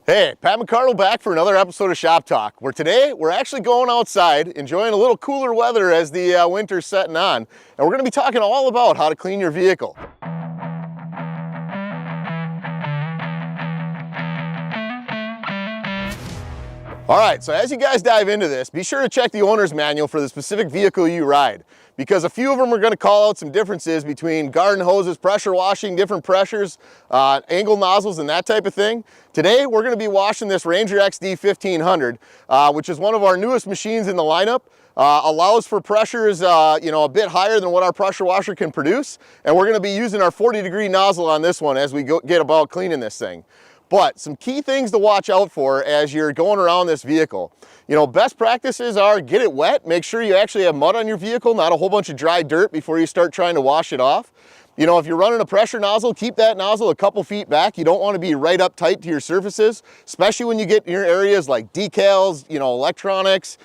Hey, Pat McCardle back for another episode of Shop Talk, where today we're actually going outside, enjoying a little cooler weather as the winter's setting on, and we're going to be talking all about how to clean your vehicle. All right, so as you guys dive into this, be sure to check the owner's manual for the specific vehicle you ride, because a few of them are going to call out some differences between garden hoses, pressure washing, different pressures, angle nozzles, and that type of thing. Today, we're going to be washing this Ranger XD 1500, which is one of our newest machines in the lineup. Allows for pressures, a bit higher than what our pressure washer can produce, and we're going to be using our 40-degree nozzle on this one as we get about cleaning this thing. But some key things to watch out for as you're going around this vehicle. Best practices are get it wet. Make sure you actually have mud on your vehicle, not a whole bunch of dry dirt before you start trying to wash it off. If you're running a pressure nozzle, keep that nozzle a couple feet back. You don't want to be right up tight to your surfaces, especially when you get near areas like decals, electronics,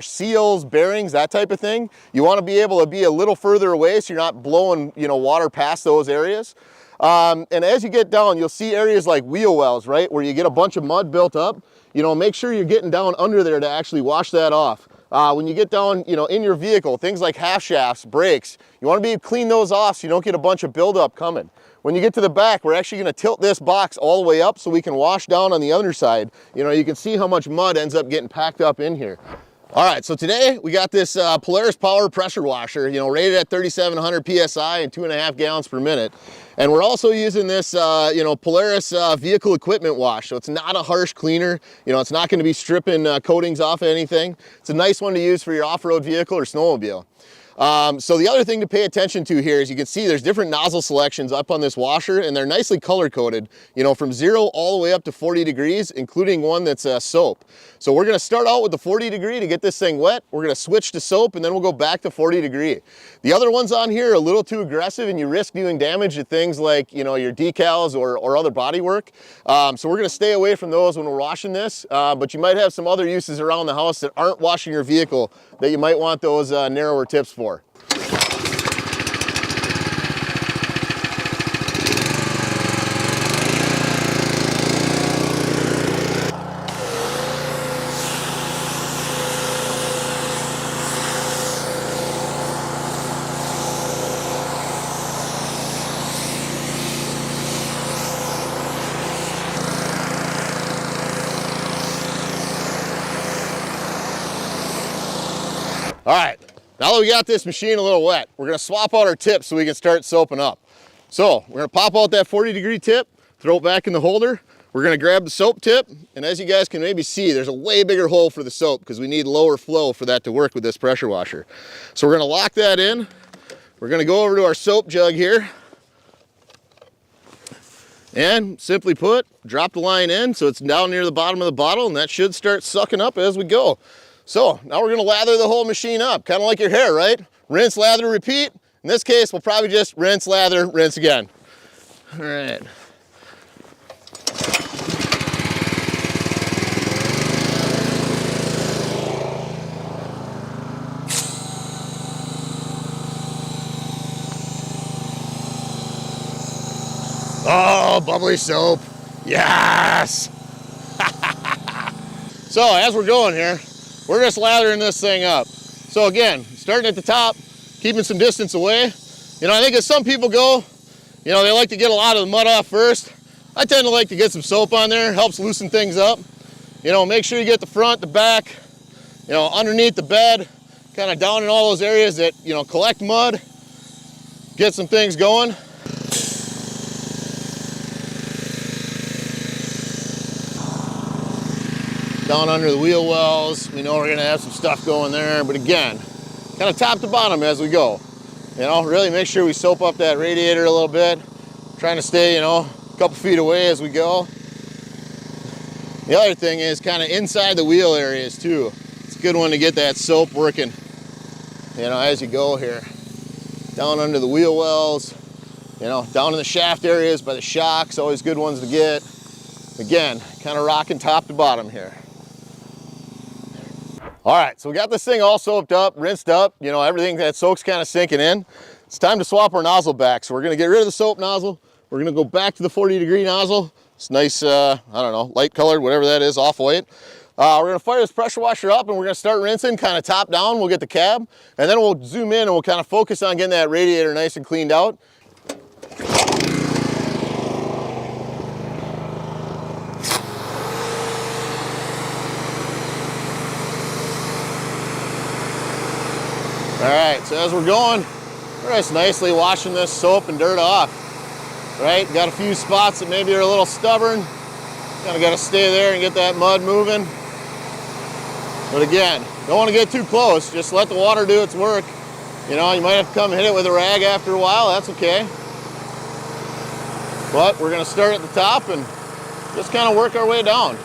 seals, bearings, that type of thing. You want to be able to be a little further away so you're not blowing, water past those areas. And as you get down, you'll see areas like wheel wells, right, where you get a bunch of mud built up. Make sure you're getting down under there to actually wash that off. When you get down, in your vehicle, things like half shafts, brakes, you want to be able to clean those off so you don't get a bunch of buildup coming. When you get to the back, we're actually going to tilt this box all the way up so we can wash down on the underside. You can see how much mud ends up getting packed up in here. All right, so today we got this Polaris Power pressure washer, rated at 3,700 PSI and 2.5 gallons per minute. And we're also using this, Polaris vehicle equipment wash. So it's not a harsh cleaner. It's not going to be stripping coatings off of anything. It's a nice one to use for your off-road vehicle or snowmobile. So the other thing to pay attention to here is you can see there's different nozzle selections up on this washer, and they're nicely color coded, from 0 all the way up to 40 degrees, including one that's soap. So we're going to start out with the 40 degree to get this thing wet. We're going to switch to soap, and then we'll go back to 40 degree. The other ones on here are a little too aggressive, and you risk doing damage to things like, your decals or other body work. So we're going to stay away from those when we're washing this, but you might have some other uses around the house that aren't washing your vehicle that you might want those narrower tips for. All right, now that we got this machine a little wet, we're gonna swap out our tips so we can start soaping up. So we're gonna pop out that 40-degree tip, throw it back in the holder. We're gonna grab the soap tip, and as you guys can maybe see, there's a way bigger hole for the soap because we need lower flow for that to work with this pressure washer. So we're gonna lock that in. We're gonna go over to our soap jug here, and simply put, drop the line in so it's down near the bottom of the bottle, and that should start sucking up as we go. So now we're gonna lather the whole machine up, kind of like your hair, right? Rinse, lather, repeat. In this case, we'll probably just rinse, lather, rinse again. All right. Oh, bubbly soap. Yes! So as we're going here, we're just lathering this thing up. So again, starting at the top, keeping some distance away. I think as some people go, they like to get a lot of the mud off first. I tend to like to get some soap on there, helps loosen things up. Make sure you get the front, the back, underneath the bed, kind of down in all those areas that, collect mud, get some things going. Down under the wheel wells, we know we're gonna have some stuff going there, but again, kind of top to bottom as we go. Really make sure we soap up that radiator a little bit, trying to stay, a couple feet away as we go. The other thing is kind of inside the wheel areas too. It's a good one to get that soap working, as you go here. Down under the wheel wells, down in the shaft areas by the shocks, always good ones to get. Again, kind of rocking top to bottom here. All right, so we got this thing all soaped up, rinsed up, everything, that soak's kind of sinking in. It's time to swap our nozzle back. So we're gonna get rid of the soap nozzle. We're gonna go back to the 40-degree nozzle, It's nice, I don't know, light colored, whatever that is, off-white. We're gonna fire this pressure washer up and we're gonna start rinsing kind of top down. We'll get the cab and then we'll zoom in and we'll kind of focus on getting that radiator nice and cleaned out. All right, so as we're going, we're just nicely washing this soap and dirt off, right? Got a few spots that maybe are a little stubborn. Kind of got to stay there and get that mud moving. But again, don't want to get too close. Just let the water do its work. You know, you might have to come hit it with a rag after a while. That's okay. But we're going to start at the top and just kind of work our way down.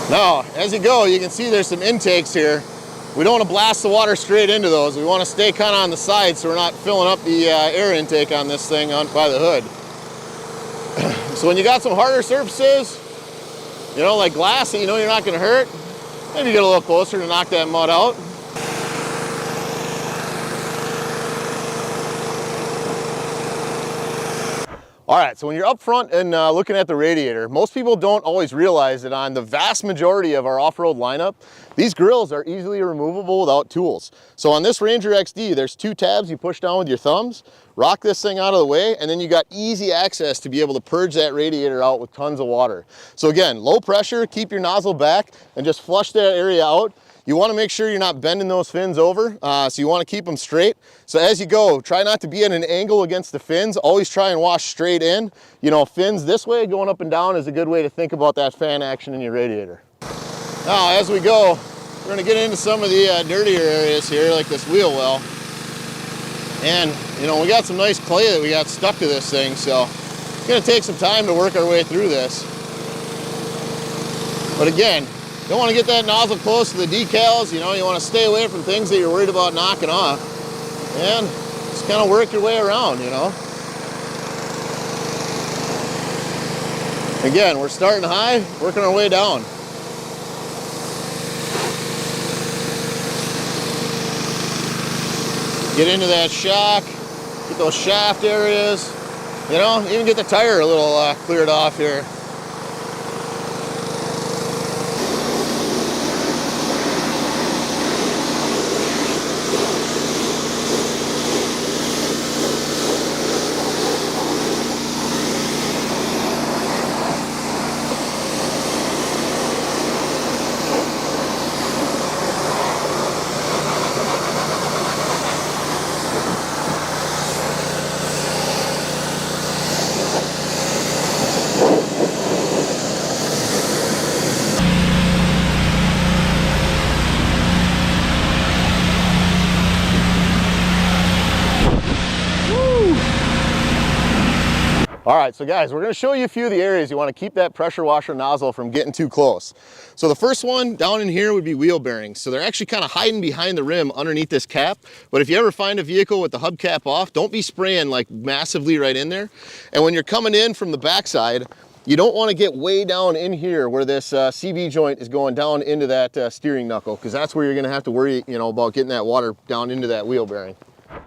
Now, as you go, you can see there's some intakes here. We don't want to blast the water straight into those. We want to stay kind of on the side so we're not filling up the air intake on this thing by the hood. So when you got some harder surfaces, you know, like glass that you know you're not going to hurt, maybe get a little closer to knock that mud out. All right, so when you're up front and looking at the radiator, most people don't always realize that on the vast majority of our off-road lineup, these grills are easily removable without tools. So on this Ranger XD, there's 2 tabs you push down with your thumbs, rock this thing out of the way, and then you got easy access to be able to purge that radiator out with tons of water. So again, low pressure, keep your nozzle back, and just flush that area out. You want to make sure you're not bending those fins over, so you want to keep them straight. So as you go, try not to be at an angle against the fins. Always try and wash straight in. You know, fins this way, going up and down is a good way to think about that fan action in your radiator. Now, as we go, we're going to get into some of the dirtier areas here, like this wheel well. And, you know, we got some nice clay that we got stuck to this thing, so it's going to take some time to work our way through this. But again, don't want to get that nozzle close to the decals. You know, you want to stay away from things that you're worried about knocking off. And just kind of work your way around, you know. Again, we're starting high, working our way down. Get into that shock, get those shaft areas, you know, even get the tire a little cleared off here. All right, so guys, we're gonna show you a few of the areas you wanna keep that pressure washer nozzle from getting too close. So the first one down in here would be wheel bearings. So they're actually kind of hiding behind the rim underneath this cap. But if you ever find a vehicle with the hubcap off, don't be spraying like massively right in there. And when you're coming in from the backside, you don't want to get way down in here where this CV joint is going down into that steering knuckle, because that's where you're gonna have to worry, you know, about getting that water down into that wheel bearing.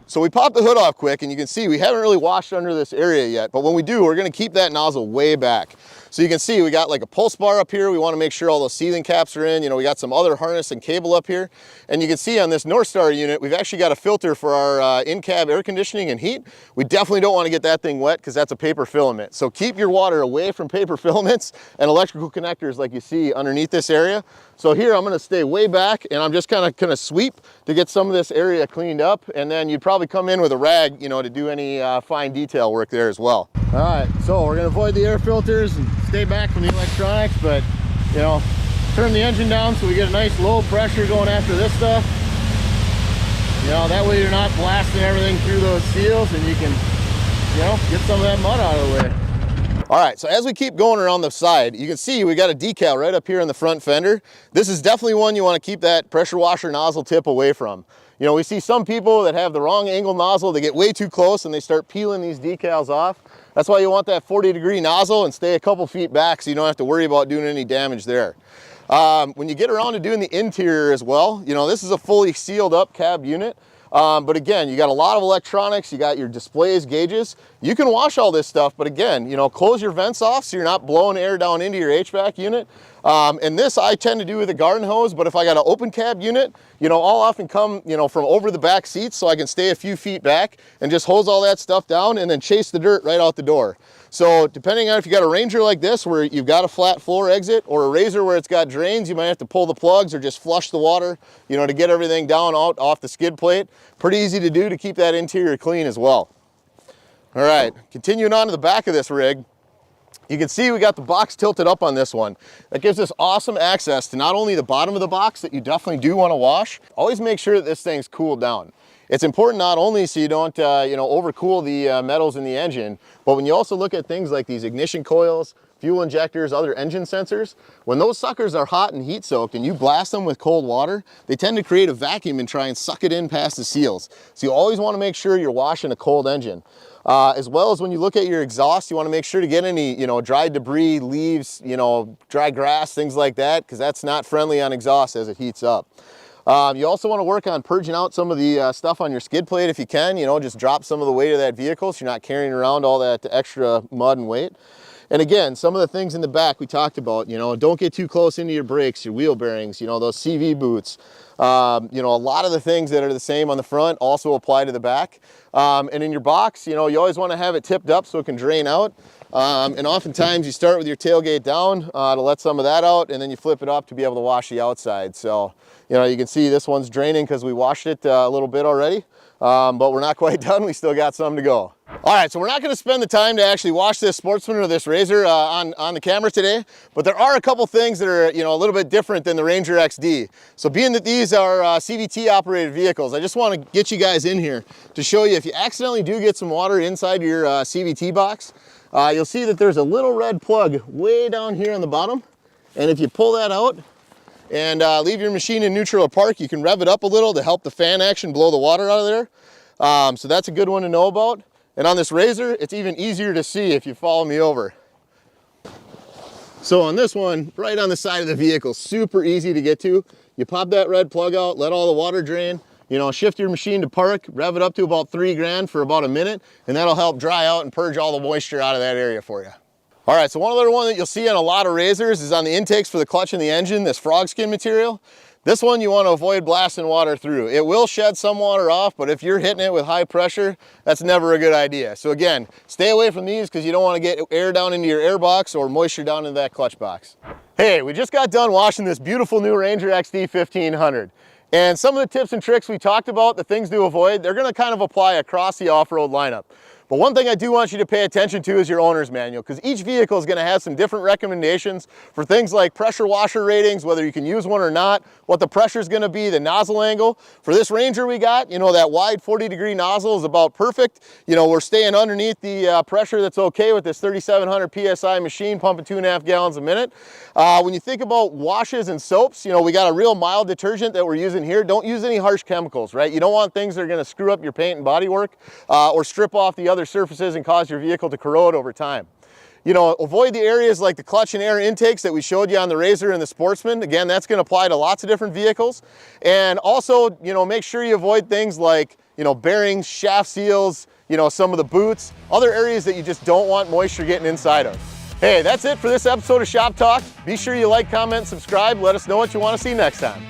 So we popped the hood off quick, and you can see we haven't really washed under this area yet, but when we do, we're gonna keep that nozzle way back. So you can see we got like a pulse bar up here. We wanna make sure all those sealing caps are in. You know, we got some other harness and cable up here. And you can see on this Northstar unit, we've actually got a filter for our in-cab air conditioning and heat. We definitely don't wanna get that thing wet because that's a paper filament. So keep your water away from paper filaments and electrical connectors like you see underneath this area. So here I'm gonna stay way back, and I'm just gonna sweep to get some of this area cleaned up, and then you'd probably come in with a rag, you know, to do any fine detail work there as well. All right, so we're gonna avoid the air filters and stay back from the electronics, but you know, turn the engine down so we get a nice low pressure going after this stuff. You know, that way you're not blasting everything through those seals, and you can, you know, get some of that mud out of the way. All right, so as we keep going around the side, you can see we got a decal right up here in the front fender. This is definitely one you want to keep that pressure washer nozzle tip away from. You know, we see some people that have the wrong angle nozzle, they get way too close and they start peeling these decals off. That's why you want that 40-degree nozzle and stay a couple feet back so you don't have to worry about doing any damage there. When you get around to doing the interior as well, you know, this is a fully sealed up cab unit. But again, you got a lot of electronics, you got your displays, gauges. You can wash all this stuff, but again, you know, close your vents off so you're not blowing air down into your HVAC unit. And this I tend to do with a garden hose, but if I got an open cab unit, you know, I'll often come, you know, from over the back seats so I can stay a few feet back and just hose all that stuff down and then chase the dirt right out the door. So depending on if you got a Ranger like this where you've got a flat floor exit, or a RZR where it's got drains, you might have to pull the plugs or just flush the water, you know, to get everything down out off the skid plate. Pretty easy to do to keep that interior clean as well. All right, continuing on to the back of this rig, you can see we got the box tilted up on this one. That gives us awesome access to not only the bottom of the box that you definitely do want to wash, always make sure that this thing's cooled down. It's important not only so you don't you know, overcool the metals in the engine, but when you also look at things like these ignition coils, fuel injectors, other engine sensors, when those suckers are hot and heat soaked and you blast them with cold water, they tend to create a vacuum and try and suck it in past the seals. So you always want to make sure you're washing a cold engine. As well as when you look at your exhaust, you want to make sure to get any, you know, dry debris, leaves, you know, dry grass, things like that, because that's not friendly on exhaust as it heats up. You also want to work on purging out some of the stuff on your skid plate if you can, you know, just drop some of the weight of that vehicle so you're not carrying around all that extra mud and weight. And again, some of the things in the back we talked about, you know, don't get too close into your brakes, your wheel bearings, you know, those CV boots. You know, a lot of the things that are the same on the front also apply to the back. And in your box, you know, you always want to have it tipped up so it can drain out. And oftentimes you start with your tailgate down to let some of that out, and then you flip it up to be able to wash the outside. So, you know, you can see this one's draining because we washed it a little bit already, but we're not quite done. We still got some to go. All right, so we're not going to spend the time to actually wash this Sportsman or this RZR on the camera today, but there are a couple things that are, you know, a little bit different than the Ranger XD. So being that these are CVT operated vehicles, I just want to get you guys in here to show you if you accidentally do get some water inside your CVT box, you'll see that there's a little red plug way down here on the bottom. And if you pull that out and leave your machine in neutral or park, you can rev it up a little to help the fan action blow the water out of there. So that's a good one to know about. And on this RZR, it's even easier to see if you follow me over. So on this one, right on the side of the vehicle, super easy to get to. You pop that red plug out, let all the water drain, you know, shift your machine to park, rev it up to about 3 grand for about a minute, and that'll help dry out and purge all the moisture out of that area for you. All right, so one other one that you'll see on a lot of RZRs is on the intakes for the clutch and the engine, this frog skin material. This one you want to avoid blasting water through. It will shed some water off, but if you're hitting it with high pressure, that's never a good idea. So again, stay away from these because you don't want to get air down into your air box or moisture down into that clutch box. Hey, we just got done washing this beautiful new Ranger XD 1500. And some of the tips and tricks we talked about, the things to avoid, they're going to kind of apply across the off-road lineup. But one thing I do want you to pay attention to is your owner's manual, because each vehicle is going to have some different recommendations for things like pressure washer ratings, whether you can use one or not, what the pressure is going to be, the nozzle angle. For this Ranger we got, you know, that wide 40-degree nozzle is about perfect. You know, we're staying underneath the pressure that's okay with this 3,700 PSI machine pumping 2.5 gallons a minute. When you think about washes and soaps, you know, we got a real mild detergent that we're using here. Don't use any harsh chemicals, right? You don't want things that are going to screw up your paint and bodywork or strip off the other surfaces and cause your vehicle to corrode over time. You know, avoid the areas like the clutch and air intakes that we showed you on the RZR and the Sportsman. Again, that's going to apply to lots of different vehicles. And also, you know, make sure you avoid things like, you know, bearings, shaft seals, you know, some of the boots, other areas that you just don't want moisture getting inside of. Hey, that's it for this episode of Shop Talk. Be sure you like, comment, subscribe. Let us know what you want to see next time.